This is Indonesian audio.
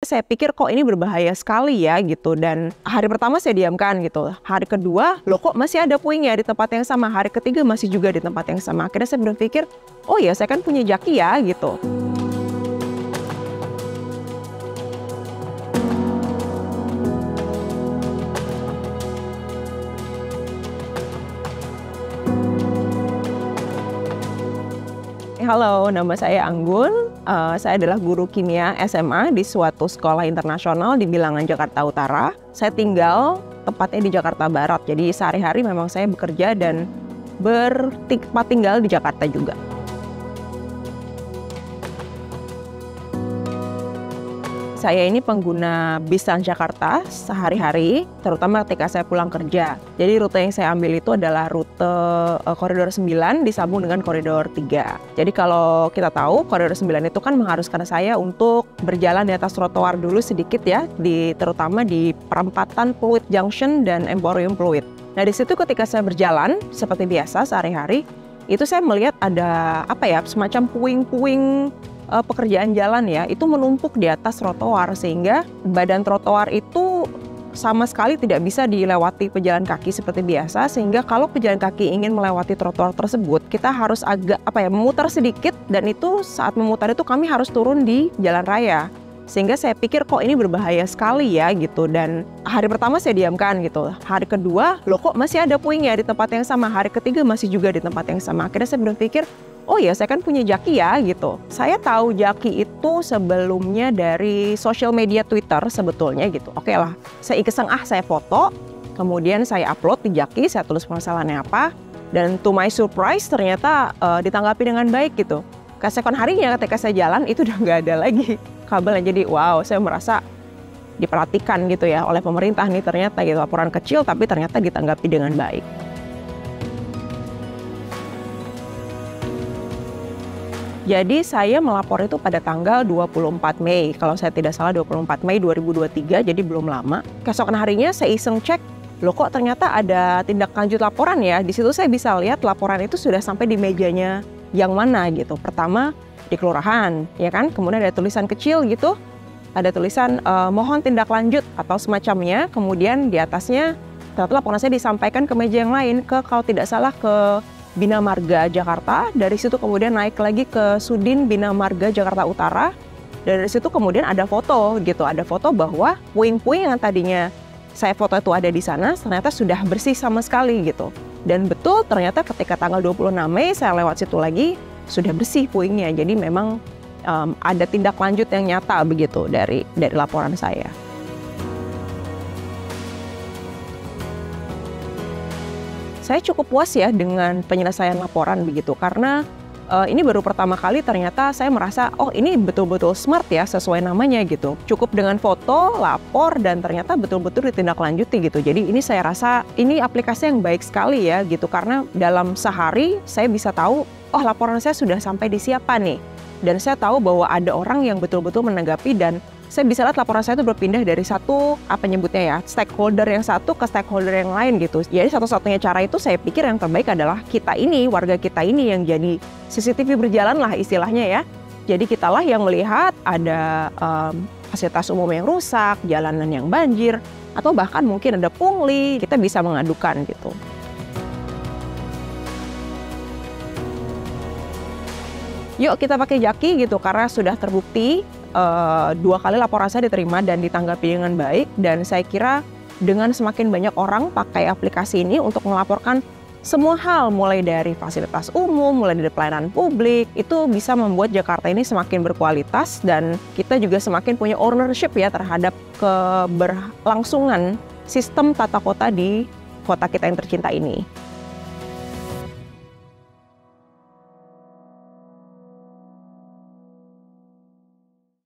Saya pikir kok ini berbahaya sekali ya gitu, dan hari pertama saya diamkan gitu. Hari kedua, loh kok masih ada puingnya di tempat yang sama. Hari ketiga masih juga di tempat yang sama. Akhirnya saya berpikir, oh ya saya kan punya jaki ya gitu. Halo, nama saya Anggun. Saya adalah guru kimia SMA di suatu sekolah internasional di Bilangan, Jakarta Utara. Saya tinggal tepatnya di Jakarta Barat. Jadi sehari-hari memang saya bekerja dan bertempat tinggal di Jakarta juga. Saya ini pengguna bis Transjakarta sehari-hari, terutama ketika saya pulang kerja. Jadi rute yang saya ambil itu adalah rute koridor 9 disambung dengan koridor 3. Jadi kalau kita tahu, koridor 9 itu kan mengharuskan saya untuk berjalan di atas trotoar dulu sedikit ya, terutama di perempatan Pluit Junction dan Emporium Pluit. Nah di situ ketika saya berjalan, seperti biasa sehari-hari, itu saya melihat ada semacam puing-puing pekerjaan jalan ya, itu menumpuk di atas trotoar sehingga badan trotoar itu sama sekali tidak bisa dilewati pejalan kaki seperti biasa, sehingga kalau pejalan kaki ingin melewati trotoar tersebut kita harus agak memutar sedikit, dan itu saat memutar itu kami harus turun di jalan raya. Sehingga saya pikir kok ini berbahaya sekali ya gitu, dan hari pertama saya diamkan gitu. Hari kedua, loh kok masih ada puingnya di tempat yang sama. Hari ketiga masih juga di tempat yang sama. Akhirnya saya berpikir, oh ya saya kan punya jaki ya gitu. Saya tahu jaki itu sebelumnya dari sosial media Twitter sebetulnya gitu. Oke lah, saya iseng saya foto, kemudian saya upload di jaki, saya tulis permasalahannya apa, dan to my surprise ternyata ditanggapi dengan baik gitu. Keesokan harinya ketika saya jalan itu udah nggak ada lagi kabelnya. Jadi wow, saya merasa diperhatikan gitu ya oleh pemerintah nih ternyata gitu. Laporan kecil tapi ternyata ditanggapi dengan baik. Jadi saya melapor itu pada tanggal 24 Mei, kalau saya tidak salah 24 Mei 2023, jadi belum lama. Keesokan harinya saya iseng cek, loh kok ternyata ada tindak lanjut laporan ya. Di situ saya bisa lihat laporan itu sudah sampai di mejanya yang mana gitu. Pertama di kelurahan, ya kan, kemudian ada tulisan kecil gitu, ada tulisan mohon tindak lanjut atau semacamnya, kemudian di atasnya ternyata laporan saya disampaikan ke meja yang lain, kalau tidak salah ke Bina Marga Jakarta. Dari situ kemudian naik lagi ke Sudin Bina Marga Jakarta Utara. Dari situ kemudian ada foto gitu, ada foto bahwa puing-puing yang tadinya saya foto itu ada di sana ternyata sudah bersih sama sekali gitu. Dan betul ternyata ketika tanggal 26 Mei saya lewat situ lagi sudah bersih puingnya. Jadi memang ada tindak lanjut yang nyata begitu dari laporan saya. Saya cukup puas ya dengan penyelesaian laporan begitu, karena ini baru pertama kali ternyata saya merasa, oh ini betul-betul smart ya, sesuai namanya gitu. Cukup dengan foto, lapor, dan ternyata betul-betul ditindaklanjuti gitu. Jadi ini saya rasa ini aplikasi yang baik sekali ya gitu, karena dalam sehari saya bisa tahu, oh laporan saya sudah sampai di siapa nih. Dan saya tahu bahwa ada orang yang betul-betul menanggapi, dan saya bisa lihat laporan saya itu berpindah dari satu, stakeholder yang satu ke stakeholder yang lain gitu. Jadi satu-satunya cara itu saya pikir yang terbaik adalah kita ini, warga kita ini yang jadi CCTV berjalan lah istilahnya ya. Jadi kitalah yang melihat ada fasilitas umum yang rusak, jalanan yang banjir, atau bahkan mungkin ada pungli, kita bisa mengadukan gitu. Yuk kita pakai jaki gitu, karena sudah terbukti 2 kali laporan saya diterima dan ditanggapi dengan baik. Dan saya kira dengan semakin banyak orang pakai aplikasi ini untuk melaporkan semua hal, mulai dari fasilitas umum, mulai dari pelayanan publik, itu bisa membuat Jakarta ini semakin berkualitas, dan kita juga semakin punya ownership ya terhadap keberlangsungan sistem tata kota di kota kita yang tercinta ini.